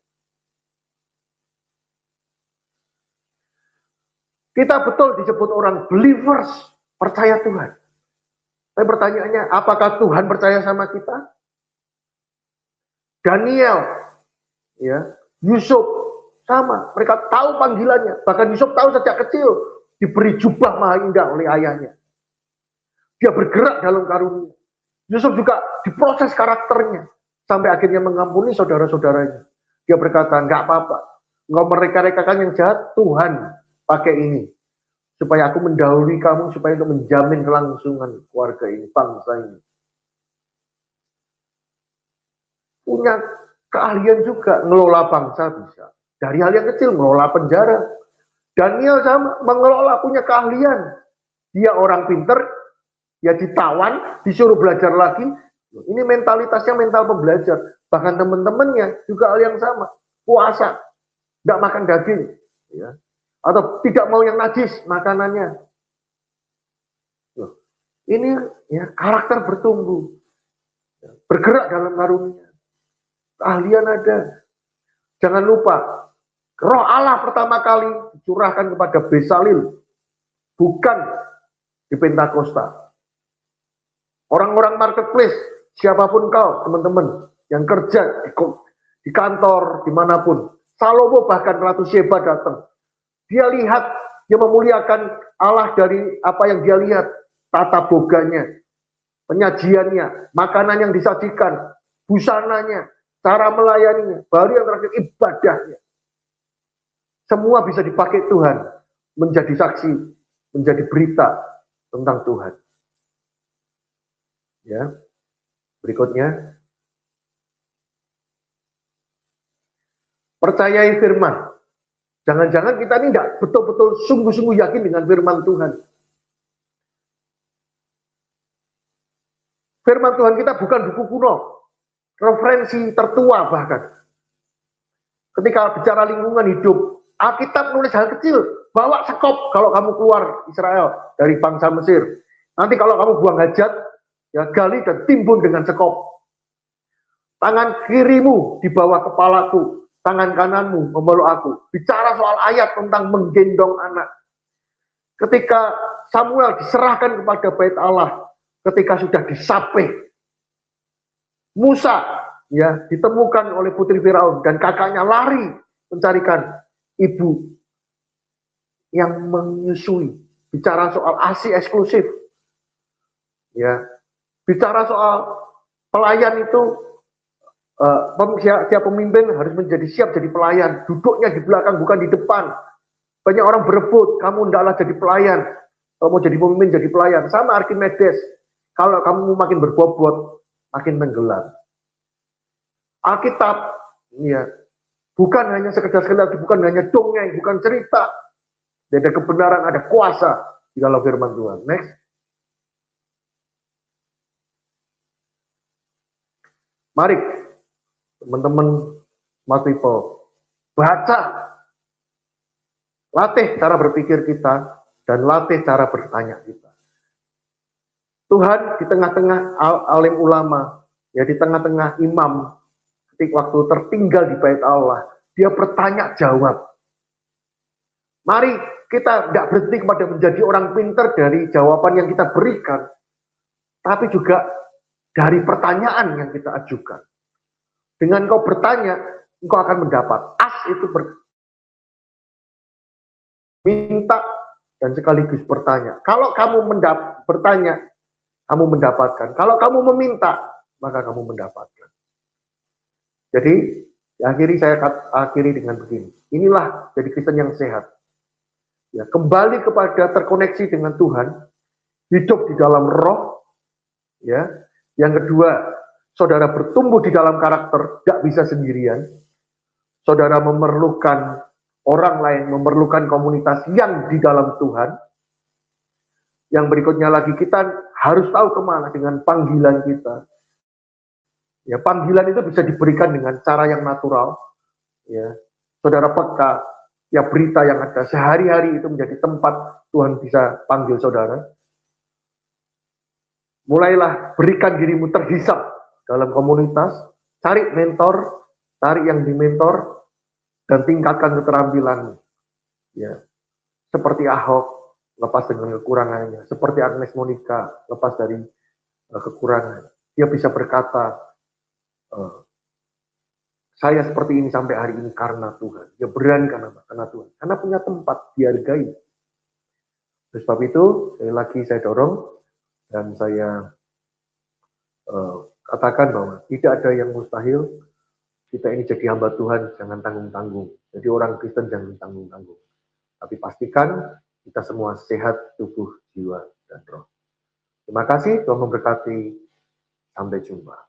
Kita betul disebut orang believers, percaya Tuhan. Tapi pertanyaannya, apakah Tuhan percaya sama kita? Daniel, ya, Yusuf, sama. Mereka tahu panggilannya. Bahkan Yusuf tahu sejak kecil diberi jubah maha indah oleh ayahnya. Dia bergerak dalam karunia. Yusuf juga diproses karakternya sampai akhirnya mengampuni saudara-saudaranya. Dia berkata, nggak apa-apa. Engkau mereka-rekakan yang jahat, Tuhan pakai ini. Supaya aku mendahului kamu, supaya untuk menjamin kelangsungan keluarga ini, bangsa ini. Punya keahlian juga, ngelola bangsa bisa. Dari hal yang kecil, ngelola penjara. Daniel sama, mengelola, punya keahlian. Dia orang pinter, ya ditawan, disuruh belajar lagi. Ini mentalitasnya mental pembelajar. Bahkan teman-temannya juga hal yang sama. Puasa, tidak makan daging. Ya. Atau tidak mau yang najis makanannya. Ini ya karakter bertumbuh. Bergerak dalam karunia. Keahlian ada. Jangan lupa, Roh Allah pertama kali dicurahkan kepada Besalil, bukan di Pentakosta. Orang-orang marketplace, siapapun kau, teman-teman, yang kerja di kantor, dimanapun. Salomo bahkan Ratu Sheba datang. Dia lihat, dia memuliakan Allah dari apa yang dia lihat. Tata boganya, penyajiannya, makanan yang disajikan, busananya, cara melayaninya, baru yang terakhir ibadahnya. Semua bisa dipakai Tuhan menjadi saksi, menjadi berita tentang Tuhan. Ya, berikutnya, percayai firman. Jangan-jangan kita ini tidak betul-betul sungguh-sungguh yakin dengan firman Tuhan. Firman Tuhan kita bukan buku kuno, referensi tertua bahkan. Ketika bicara lingkungan hidup, Alkitab nulis hal kecil, bawa sekop kalau kamu keluar Israel dari bangsa Mesir. Nanti kalau kamu buang hajat, ya gali dan timbun dengan sekop. Tangan kirimu di bawah kepalaku, tangan kananmu memeluk aku. Bicara soal ayat tentang menggendong anak. Ketika Samuel diserahkan kepada bait Allah, ketika sudah disape, Musa ya ditemukan oleh putri Firaun dan kakaknya lari mencarikan ibu yang menyusui. Bicara soal ASI eksklusif, ya. Bicara soal pelayan itu, tiap pemimpin harus menjadi siap jadi pelayan. Duduknya di belakang bukan di depan. Banyak orang berebut, kamu hendaklah jadi pelayan. Kalau mau jadi pemimpin jadi pelayan. Sama Archimedes. Kalau kamu makin berbobot, makin tenggelam. Alkitab, ya, bukan hanya sekedar bukan hanya dongeng, bukan cerita. Ada kebenaran, ada kuasa di dalam firman Tuhan. Next. Mari, teman-teman, smart people, baca, latih cara berpikir kita, dan latih cara bertanya kita. Tuhan di tengah-tengah alim ulama, ya di tengah-tengah imam, ketika waktu tertinggal di bait Allah, dia bertanya jawab. Mari kita tidak berhenti kepada menjadi orang pintar dari jawaban yang kita berikan, tapi juga dari pertanyaan yang kita ajukan. Dengan kau bertanya, engkau akan mendapat. As itu minta dan sekaligus bertanya. Kalau kamu bertanya, kamu mendapatkan. Kalau kamu meminta, maka kamu mendapatkan. Jadi, saya akhiri dengan begini. Inilah jadi Kristen yang sehat. Ya, kembali kepada terkoneksi dengan Tuhan, hidup di dalam roh, ya. Yang kedua, saudara bertumbuh di dalam karakter, tidak bisa sendirian. Saudara memerlukan orang lain, memerlukan komunitas yang di dalam Tuhan. Yang berikutnya lagi, kita harus tahu kemana dengan panggilan kita. Ya, panggilan itu bisa diberikan dengan cara yang natural. Ya, saudara peka, ya berita yang ada sehari-hari itu menjadi tempat Tuhan bisa panggil saudara. Mulailah berikan dirimu terhisap dalam komunitas, cari mentor, cari yang dimentor, dan tingkatkan keterampilanmu. Ya, seperti Ahok, lepas dengan kekurangannya. Seperti Agnes Monica, lepas dari kekurangan. Dia bisa berkata, saya seperti ini sampai hari ini karena Tuhan. Dia berani karena Tuhan. Karena punya tempat dihargai. Oleh sebab itu, sekali lagi saya dorong dan saya katakan bahwa tidak ada yang mustahil. Kita ini jadi hamba Tuhan, jangan tanggung-tanggung. Jadi orang Kristen jangan tanggung-tanggung. Tapi pastikan kita semua sehat tubuh, jiwa, dan roh. Terima kasih, Tuhan memberkati. Sampai jumpa.